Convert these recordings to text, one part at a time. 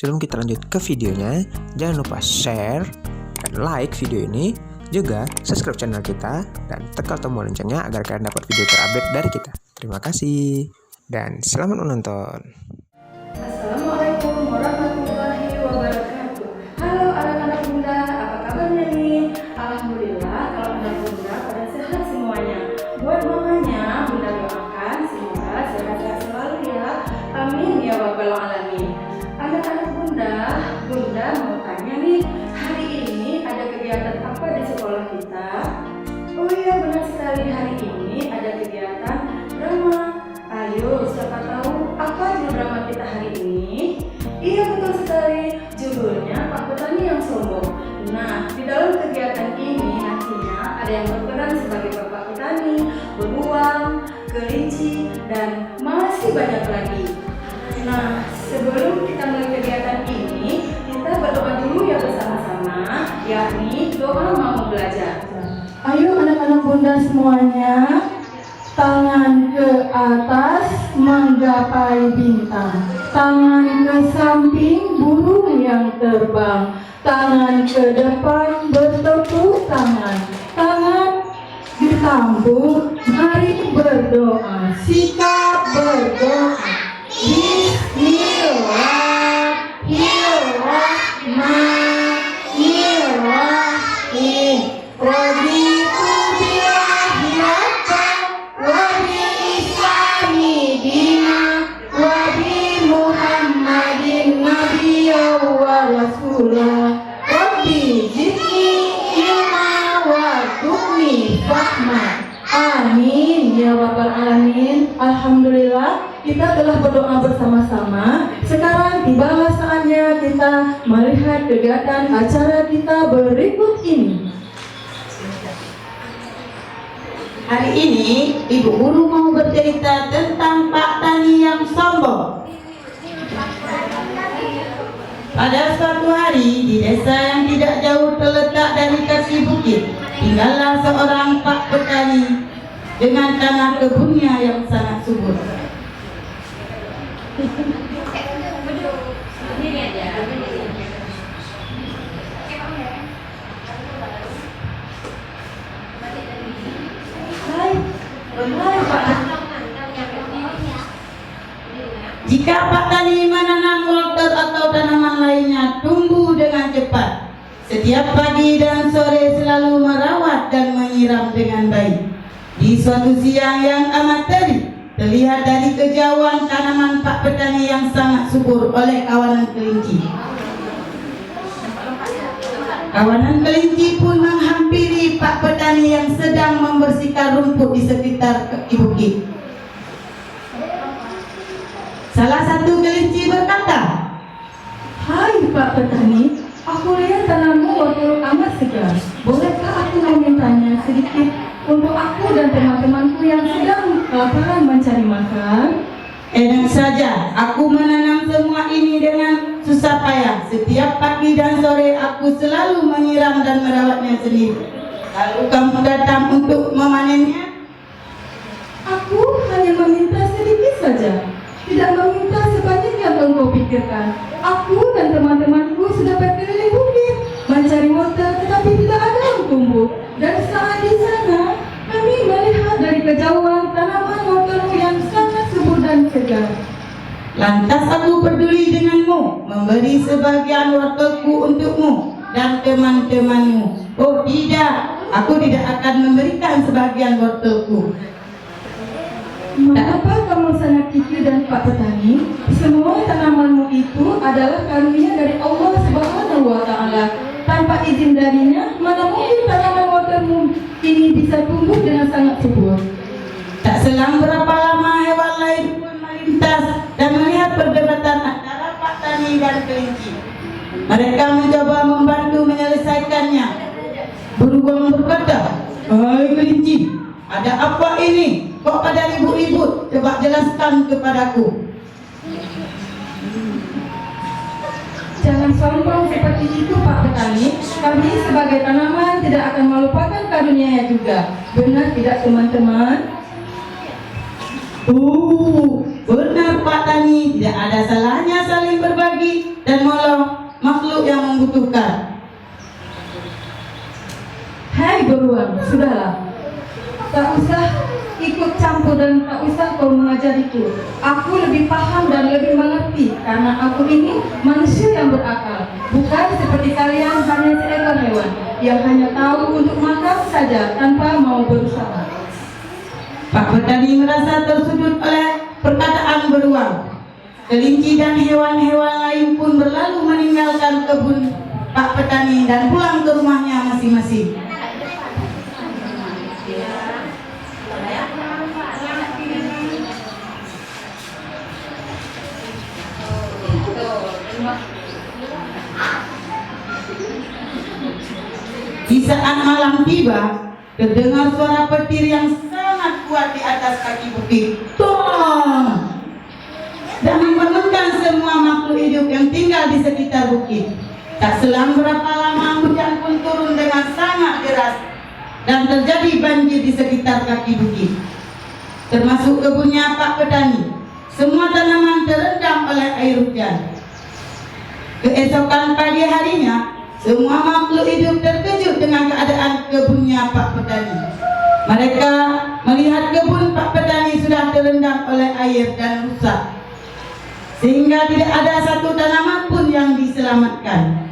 sebelum kita lanjut ke videonya, jangan lupa share dan like video ini, juga subscribe channel kita dan tekan tombol loncengnya agar kalian dapat video terupdate dari kita. Terima kasih dan selamat menonton. Assalamualaikum warahmatullahi wabarakatuh. Halo anak-anak bunda, apa kabarnya nih? Alhamdulillah kalau anak bunda pada sehat semuanya. Buat mamanya, bunda doakan semoga sehat-sehat selalu ya. Amin ya rabbal alamin. Anak-anak bunda mau tanya nih, hari ini ada kegiatan apa di sekolah kita? Oh iya, benar sekali, hari ini ada kegiatan drama. Ayo, siapa tahu apa judul drama kita hari ini? Iya, betul sekali, judulnya Pak Petani yang Sombong. Nah, di dalam kegiatan ini nantinya ada yang berperan sebagai bapak petani, beruang, kelinci, dan masih banyak lagi. Nah, sebelum kita mulai kegiatan ini, kita berdoa dulu ya bersama-sama, yakni doa mau belajar. Ayo anak-anak bunda semuanya, tangan ke atas menggapai bintang, tangan ke samping burung yang terbang, tangan ke depan bertepuk tangan, tangan ditambuk, mari berdoa, sikap berdoa. Bismillahirrahmanirrahim. Raditu billahi rabban wa bil islami dinan wa bi Muhammadin nabiyyan wa rasulah. Rabbi zidni ilma warzuqni fahma. Amin ya rabbal alamin. Alhamdulillah, kita telah berdoa bersama-sama. Sekarang tibalah saatnya kita melihat kegiatan acara kita berikut ini. Hari ini Ibu Guru mau bercerita tentang Pak Tani yang sombong. Pada suatu hari di desa yang tidak jauh terletak dari kaki bukit, tinggallah seorang Pak Petani dengan tanah kebunnya yang sangat subur. Jika Pak Tani menanam wortel atau tanaman lainnya tumbuh dengan cepat, setiap pagi dan sore selalu merawat dan menyiram dengan baik. Di suatu siang yang amat terik, terlihat dari kejauhan tanaman Pak Petani yang sangat subur oleh kawanan kelinci. Kawanan kelinci pun menghampiri Pak Petani yang sedang membersihkan rumput di sekitar kaki bukit. Salah satu kelinci berkata, Hai Pak Petani, aku lihat tanammu wortel amat segar. Bolehkah aku memintanya sedikit untuk aku dan teman-temanku yang sedang kelaparan mencari makan? enak saja, aku menanam semua ini dengan susah payah. Setiap pagi dan sore aku selalu menyiram dan merawatnya sendiri. Lalu kamu datang untuk memanennya? Aku hanya meminta sedikit saja, tidak meminta sebanyak yang engkau pikirkan. Aku dan teman-temanku sudah berkeliling bukit mencari wortel, tetapi tidak ada yang tumbuh. Dan saat di sana kami melihat dari kejauhan tanaman wortel yang sangat subur dan segar. Lantas aku peduli denganmu, memberi sebagian wortelku untukmu dan teman-temanmu. Oh tidak, aku tidak akan memberikan sebagian wortelku. Mengapa kamu sangat kikir dan Pak Petani? Semua tanamanmu itu adalah karunia dari Allah Subhanahu wa Ta'ala. Tanpa izin darinya, mana mungkin tanaman wortelmu ini bisa tumbuh dengan sangat subur? Tak selang berapa lama hewan lain pun melintas dan melihat perdebatan antara Pak Tani dan kelinci. Mereka mencoba membantu menyelesaikannya. Beruang berkata, "Hai kelinci, ada apa ini? Kok pada ribut-ribut? Coba jelaskan kepadaku." Jangan sombong seperti itu Pak Petani. Kami sebagai tanaman tidak akan melupakan karunia juga. Benar tidak teman-teman? Benar Pak Tani, tidak ada salahnya saling berbagi dan menolong makhluk yang membutuhkan. Hai beruang, sudahlah. Tak usah ikut campur dan tak usah kau mengajariku. Aku lebih paham dan lebih mengerti karena aku ini manusia yang berakal. Bukan seperti kalian hanya seekor hewan yang hanya tahu untuk makan saja tanpa mau berusaha. Pak Petani merasa tersudut oleh perkataan beruang. Kelinci dan hewan-hewan lain pun berlalu meninggalkan kebun Pak Petani dan pulang ke rumahnya masing-masing. Di saat malam tiba, terdengar suara petir yang sangat kuat di atas kaki bukit. Tolong! Dan membangunkan semua makhluk hidup yang tinggal di sekitar bukit. Tak selang berapa lama hujan pun turun dengan sangat deras dan terjadi banjir di sekitar kaki bukit, termasuk kebunnya Pak Petani. Semua tanaman terendam oleh air hujan. Keesokan pagi harinya, semua makhluk hidup terkejut dengan keadaan kebunnya Pak Petani. Mereka melihat kebun Pak Petani sudah terendam oleh air dan rusak, sehingga tidak ada satu tanaman pun yang diselamatkan.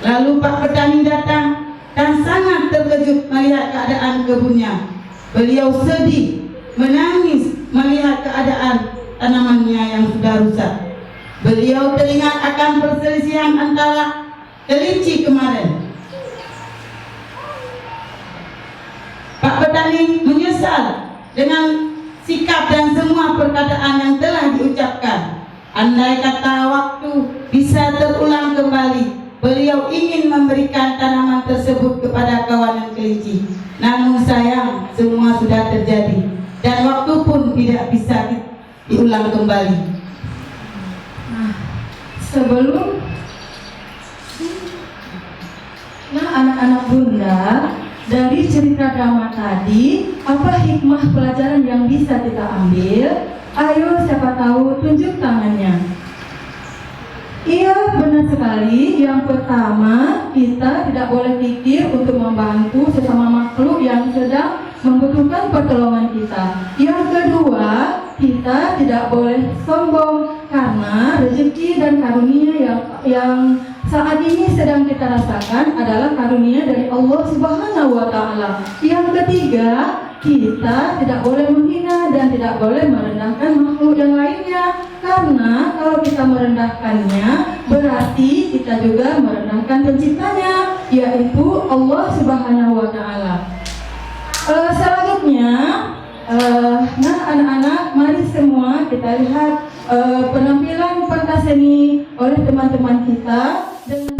Lalu Pak Petani datang dan sangat terkejut melihat keadaan kebunnya. Beliau sedih, menangis melihat keadaan tanamannya yang sudah rusak. Beliau teringat akan perselisihan antara kelinci kemarin. Pak Petani menyesal dengan sikap dan semua perkataan yang telah diucapkan. Andai kata waktu bisa terulang kembali, beliau ingin memberikan tanaman tersebut kepada kawanan kelinci. Namun sayang, semua sudah terjadi dan waktu pun tidak bisa diulang kembali. Anak-anak bunda, dari cerita drama tadi, apa hikmah pelajaran yang bisa kita ambil? Ayo, siapa tahu, tunjuk tangannya. Iya, benar sekali. Yang pertama, kita tidak boleh pikir untuk membantu sesama makhluk yang sedang membutuhkan pertolongan kita. Yang kedua, kita tidak boleh sombong karena rezeki dan karunia yang saat ini sedang kita rasakan adalah karunia dari Allah Subhanahu wa Ta'ala. Yang ketiga, kita tidak boleh menghina dan tidak boleh merendahkan makhluk yang lainnya, karena kalau kita merendahkannya berarti kita juga merendahkan penciptanya, yaitu Allah Subhanahu wa Ta'ala. Selanjutnya, anak-anak, mari semua kita lihat penampilan pentas seni oleh teman-teman kita dengan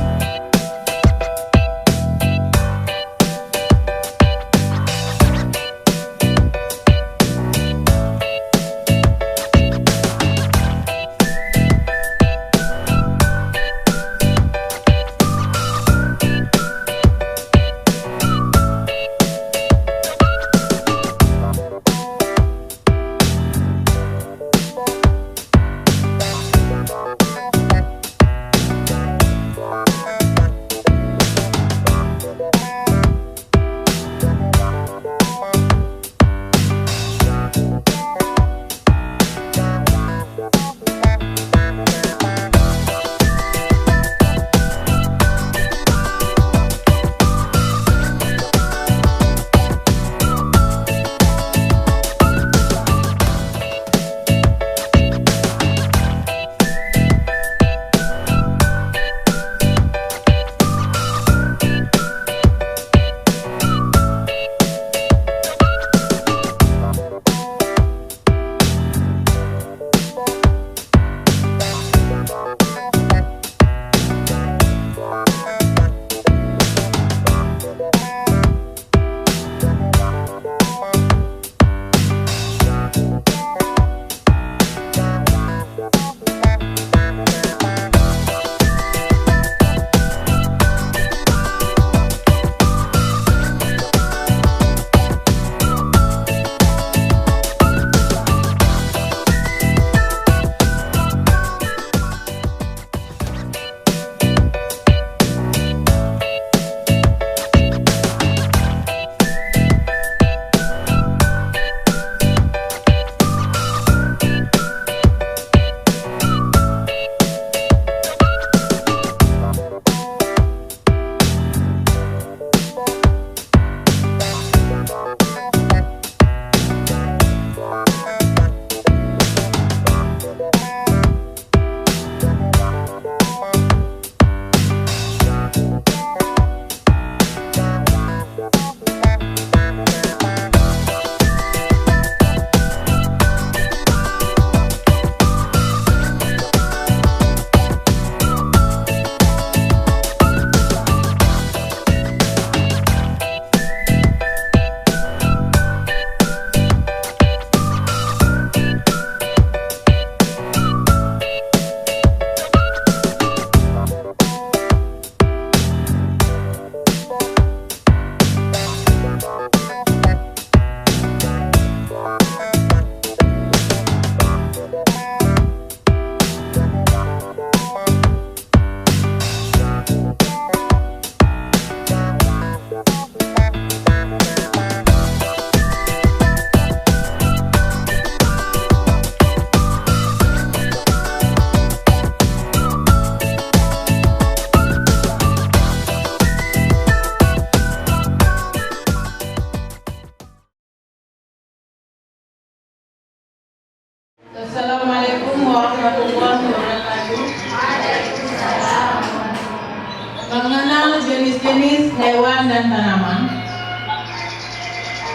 jenis-jenis hewan dan tanaman.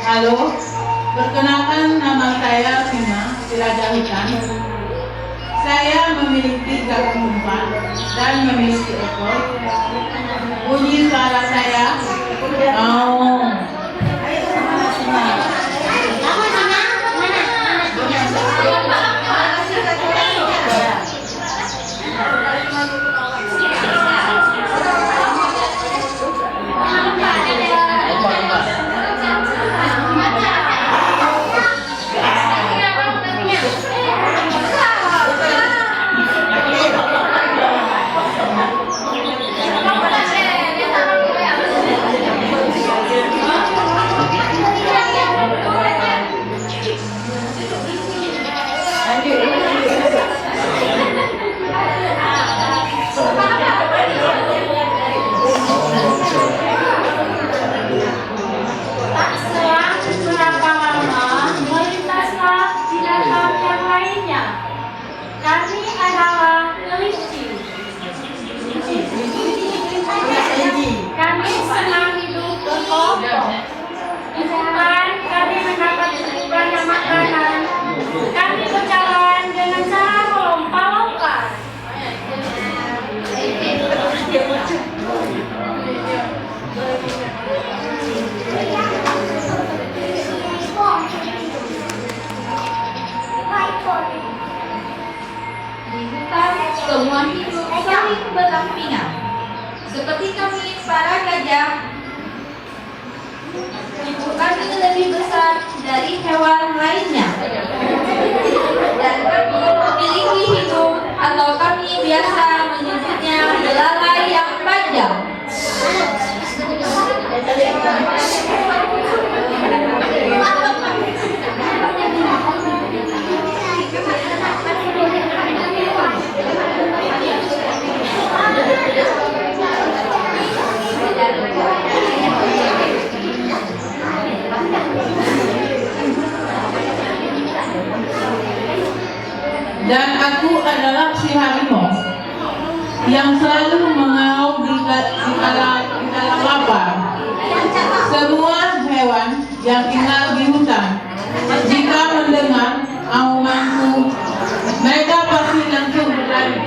Halo, perkenalkan nama saya Sima, Raja Hutan. Saya memiliki kaki 4 dan memiliki ekor. Bunyi suara saya. Semua hidup saling berdampingan. Seperti kami para gajah, kami lebih besar dari hewan lainnya. Dan kami memiliki hidung atau kami biasa menyebutnya belalai yang panjang. Dan aku adalah si harimau yang selalu mengaum di dalam lapar. Semua hewan yang tinggal di hutan, jika mendengar aumanku, mereka pasti langsung berlari.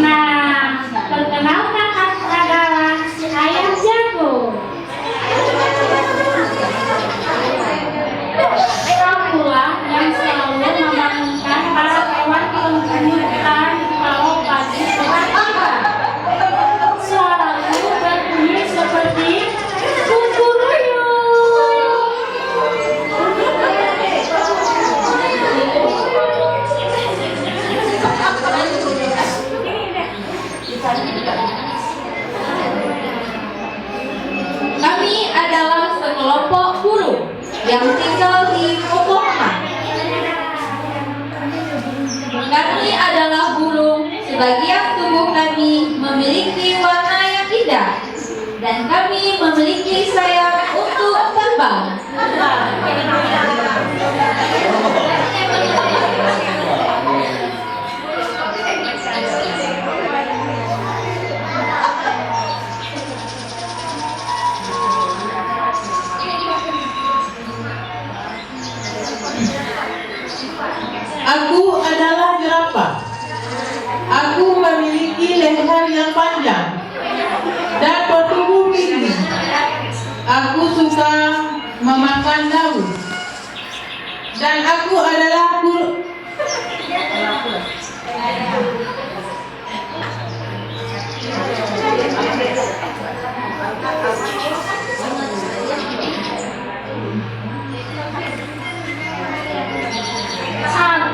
Nah, perkenalkan aku adalah si ayam jago. Akulah yang selalu membangunkan para hewan peliharaan kalau pagi sudah tiba. Suaraku berbunyi seperti kukuruyuk. Kami adalah sekelompok burung yang tinggal di pepohonan. Kami adalah burung, sebagian tubuh kami memiliki warna yang indah, dan kami memiliki sayap untuk terbang. Aku adalah jerapah. Aku memiliki leher yang panjang dan bertubuh tinggi. Aku suka memakan daun. Dan aku adalah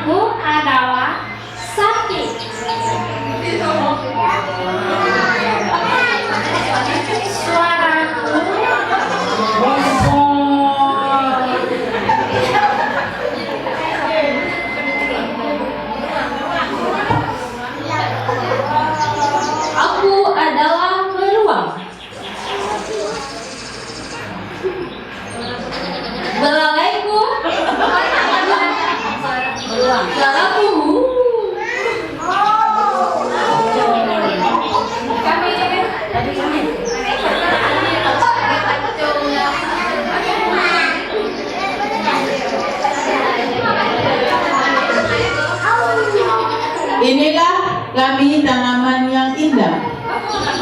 Aku adalah sapi. Suaraku Kami tanaman yang indah.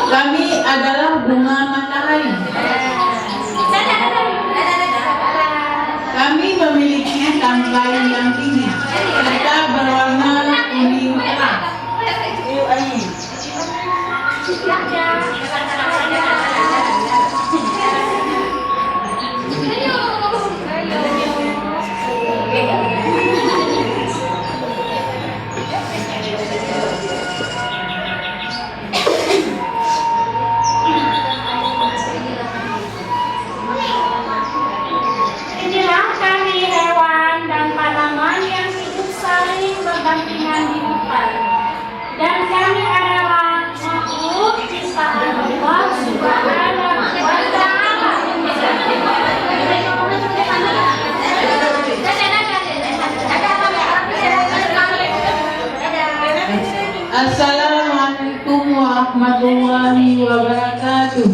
Kami adalah bunga matahari. Kami memiliki tangkai yang tinggi. Kita berwarna kuning terang. Yuk, Ani. Inilah kami hewan dan tanaman yang hidup saling berdampingan di depan. Dan kami adalah makhluk ciptaan Allah Subhanahu wa Ta'ala. Assalamualaikum warahmatullahi wabarakatuh.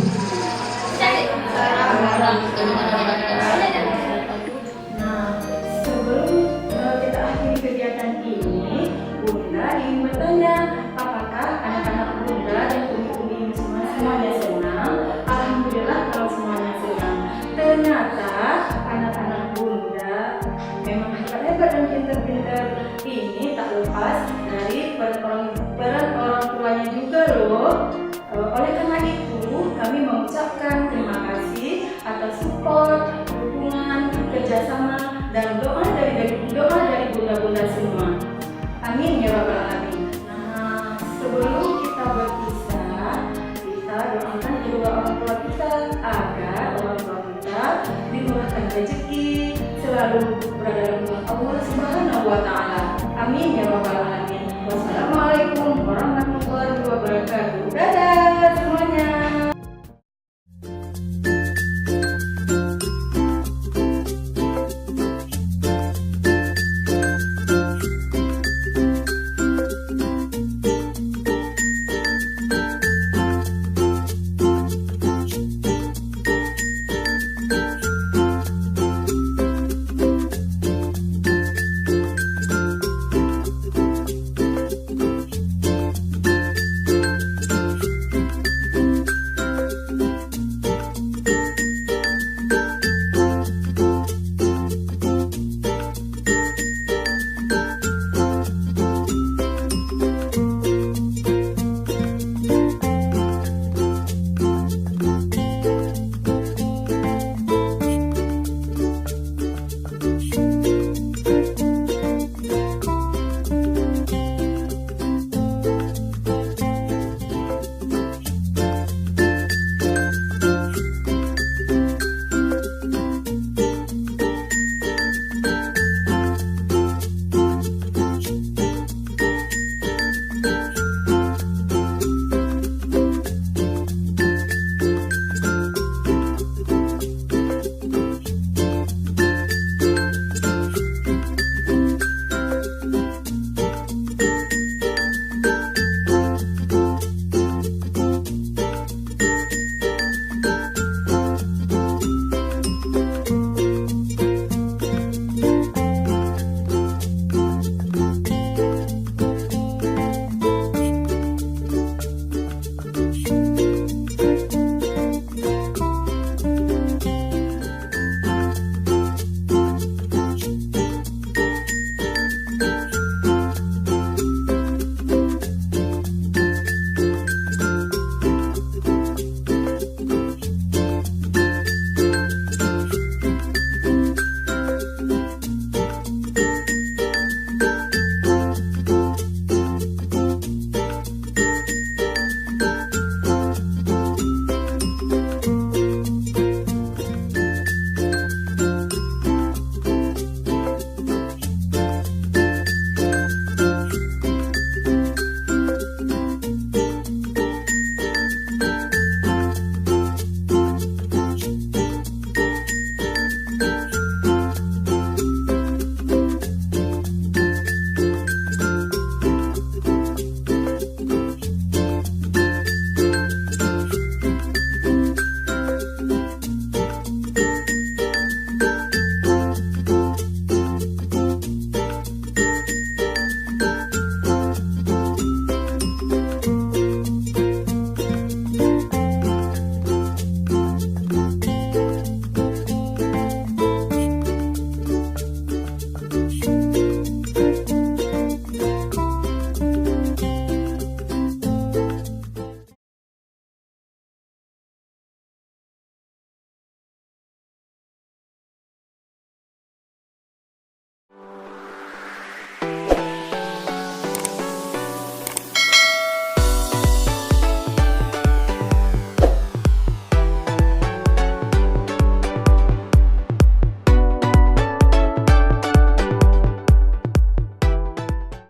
Nah, sebelum kita akhiri kegiatan ini, Bunda ingin bertanya, apakah anak-anak Bunda dan umi-umi semuanya senang? Alhamdulillah kalau semuanya senang. Ternyata anak-anak Bunda memang hebat-hebat dan pintar-pintar. Ini tak lepas dari peran orang tuanya juga loh. Oleh karena itu, kami mengucapkan terima kasih atas support, dukungan, kerjasama, dan doa dari bunda-bunda semua. Amin ya rabbal alamin. Nah, sebelum kita berpisah, kita doakan kedua orang tua kita agar orang tua kita dimurahkan rezeki, selalu berada dalam Allah Subhanahu wa Ta'ala. Amin ya rabbal alamin.